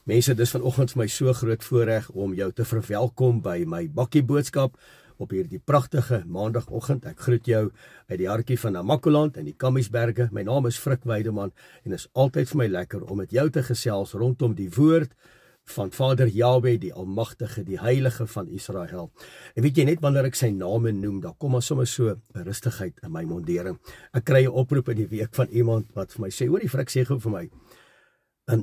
Mense, dis vanoggend vir my so groot voorreg om jou te verwelkom by my bakkie boodskap op hierdie pragtige maandagoggend. Ek groet jou uit die hartjie van Namakoland in die Kammiesberge. My naam is Frik Weideman en is altyd vir my lekker om met jou te gesels rondom die woord van Vader Jahweh, die Almagtige, die Heilige van Israel. En weet jy, net wanneer ek sy name noem, dan kom maar sommer so 'n rustigheid in my mondering. Ek kry 'n oproep in die week van iemand wat vir my sê, hoorie Frik, sê gou vir my,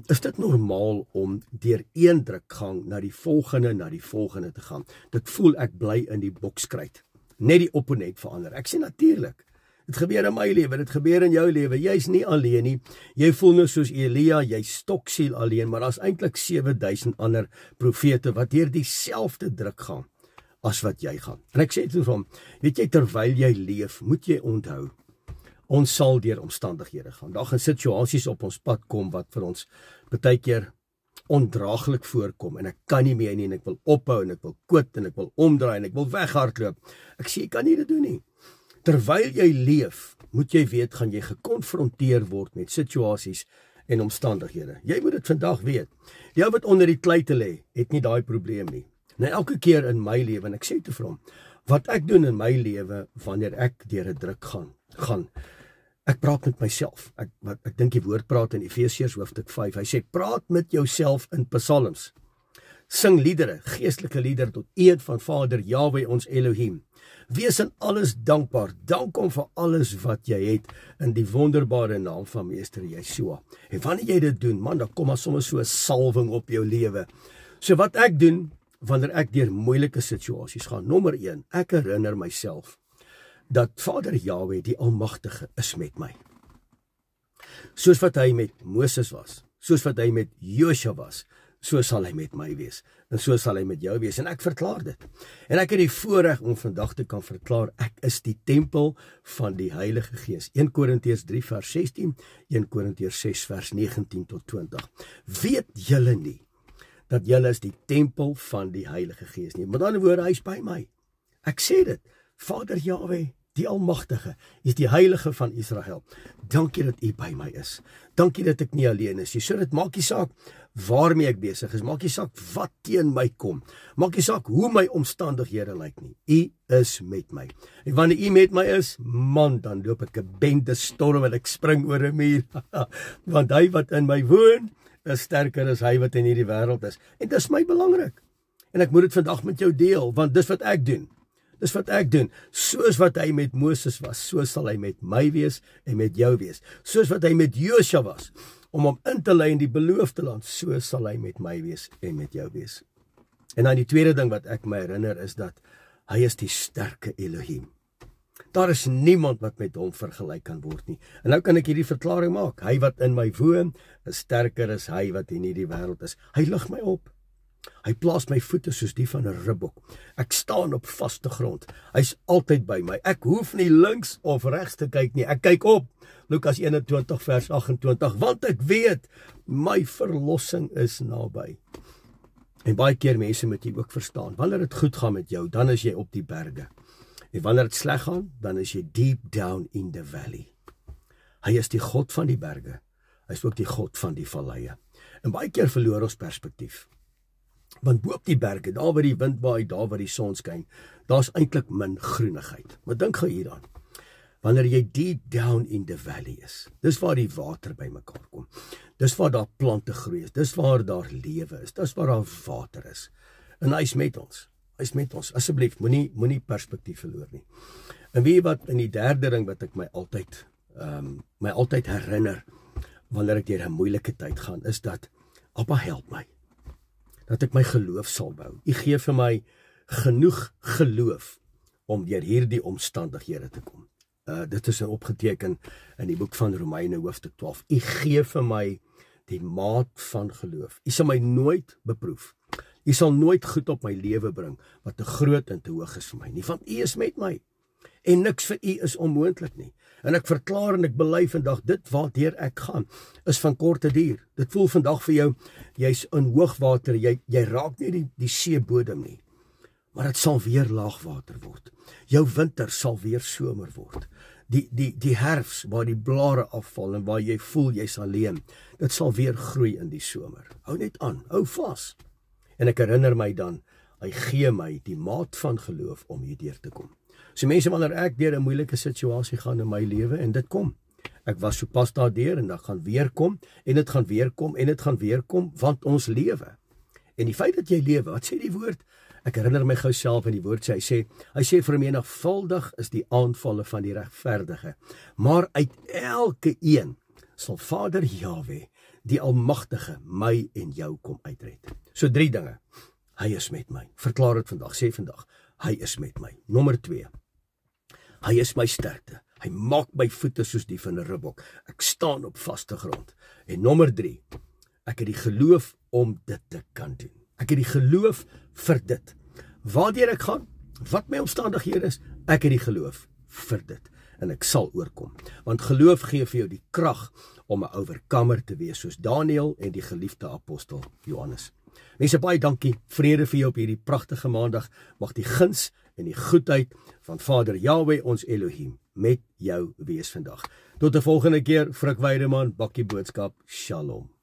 is dit normaal om deur een drukgang na die volgende te gaan? Dit voel ek bly in die bokskruit. Net die opponent verander. Ek sê natuurlik. Dit gebeur in my lewe, dit gebeur in jou lewe. Jy's nie alleen nie. Jy voel nou soos Elia, jy stoksiel alleen, maar daar's eintlik 7000 ander profete wat deur dieselfde druk gaan as wat jy gaan. En ek sê toe vir hom, weet jy, terwyl jy leef, moet jy onthou, ons sal deur omstandighede gaan. Daar gaan situasies op ons pad kom wat vir ons baie keer ondraaglik voorkom en ek kan nie meer nie en ek wil ophou en ek wil quit en ek wil omdraai en ek wil weghardloop. Ek sê, jy kan nie dit doen nie. Terwyl jy leef, moet jy weet, gaan jy gekonfronteer word met situasies en omstandighede. Jy moet dit vandag weet. Jou wat onder die klei te lê, het nie daai probleem nie. Nou elke keer in my lewe, en ek sê te vir hom, wat ek doen in my lewe wanneer ek deur 'n druk gaan, ek praat met myself. Ek dink die woord praat in Efesiërs hoofstuk 5. Hy sê, praat met jouself in psalms. Sing liedere, geestelike liedere tot eer van Vader Jahweh ons Elohim. Wees in alles dankbaar. Dank hom vir alles wat jy het in die wonderbare naam van Meester Yeshua. En wanneer jy dit doen, man, dan kom maar sommer so 'n salwing op jou lewe. So wat ek doen wanneer ek deur moeilike situasies gaan, nommer 1, ek herinner myself dat Vader Jahweh, die Almagtige, is met my. Soos wat hy met Moses was, soos wat hy met Josua was, so sal hy met my wees, en so sal hy met jou wees, en ek verklaar dit. En ek het die voorreg om vandag te kan verklaar, ek is die tempel van die Heilige Gees. 1 Korintiërs 3 vers 16, 1 Korintiërs 6 vers 19 tot 20. Weet julle nie, dat julle is die tempel van die Heilige Gees nie? Met ander woorde, hy is by my. Ek sê dit, Vader Jahweh, die Almagtige, is die Heilige van Israel. Dankie dat u by my is. Dankie dat ek nie alleen is. So dit maak nie saak waarmee ek besig is. Maak nie saak wat teen my kom. Maak nie saak hoe my omstandighede lyk nie. U is met my. En wanneer u met my is, man, dan loop ek 'n bende storm en ek spring oor 'n muur. Want hy wat in my woon, is sterker as hy wat in hierdie wêreld is. En dit is my belangrik. En ek moet dit vandag met jou deel, want dis wat ek doen. Dis wat ek doen. Soos wat hy met Moses was, so sal hy met my wees en met jou wees. Soos wat hy met Josua was, om hom in te lei in die beloofde land, so sal hy met my wees en met jou wees. En dan die tweede ding wat ek my herinner is dat hy is die sterke Elohim. Daar is niemand wat met hom vergelyk kan word nie. En nou kan ek hierdie verklaring maak. Hy wat in my woon, is sterker as hy wat in hierdie wêreld is. Hy lig my op. Hy plaas my voete soos die van 'n ribbok. Ek staan op vaste grond. Hy's altyd by my. Ek hoef nie links of regs te kyk nie. Ek kyk op. Lukas 21 vers 28. Want ek weet, my verlossing is naby. En baie keer mense moet jy ook verstaan. Wanneer dit goed gaan met jou, dan is jy op die berge. En wanneer dit sleg gaan, dan is jy deep down in the valley. Hy is die God van die berge. Hy is ook die God van die valleie. En baie keer verloor ons perspektief. Want bo op die berge, daar waar die wind waai, daar waar die son skyn, daar's eintlik min groenigheid. Maar dink gou hieraan. Wanneer jy deep down in the valley is, dis waar die water bymekaar kom. Dis waar daar plante groei is, dis waar daar lewe is, dis waar daar water is. En hy is met ons. Hy is met ons. Asseblief, moenie perspektief verloor nie. En weet jy wat, in die derde ding wat ek my altyd herinner wanneer ek deur 'n moeilike tyd gaan, is dat Abba help my. Dat ek my geloof sal bou. U gee vir my genoeg geloof om deur hierdie omstandighede te kom. Dit is opgeteken in die boek van Romeine hoofstuk 12. U gee vir my die maat van geloof. U sal my nooit beproef. U sal nooit goed op my lewe bring wat te groot en te hoog is vir my nie, want u is met my. En niks vir u is onmoontlik nie. En ek verklaar en ek bely vandag, dit waardeur ek gaan, is van korte duur. Dit voel vandag vir jou, jy's in hoogwater, jy raak nie die seebodem nie. Maar dit sal weer laagwater word. Jou winter sal weer somer word. die herfs waar die blare afval en waar jy voel jy's alleen, dit sal weer groei in die somer. Hou net aan, hou vas. En ek herinner my dan, hy gee my die maat van geloof om hierdeur te kom. So mense, wanneer ek deur 'n moeilike situasie gaan in my lewe, en dit kom. Ek was sopas daardeur en dit gaan weer kom, en dit gaan weer kom, en dit gaan weer kom, want ons lewe. En die feit dat jy lewe, wat sê die woord? Ek herinner my gou self in die woord, hy sê vermenigvuldig is die aanvalle van die regverdige, maar uit elke een sal Vader Jahwe, die Almagtige, my en jou kom uitred. So 3 dinge. Hy is met my. Verklaar dit vandag, sê vandag, hy is met my. Nommer 2. Hy is my sterkte. Hy maak my voete soos die van 'n ribbok. Ek staan op vaste grond. En nommer 3. Ek het die geloof om dit te kan doen. Ek het die geloof vir dit. Waardeur ek gaan, wat my omstandighede is, ek het die geloof vir dit. En ek sal oorkom. Want geloof gee vir jou die krag om 'n oorkomer te wees, soos Daniël en die geliefde apostel Johannes. Mense, baie dankie, vrede vir jou op hierdie pragtige maandag. Mag die guns en die goedheid van Vader Jahwe, ons Elohim, met jou wees vandag. Tot 'n volgende keer, Frik Weideman, Bakkie Boodskap, Shalom.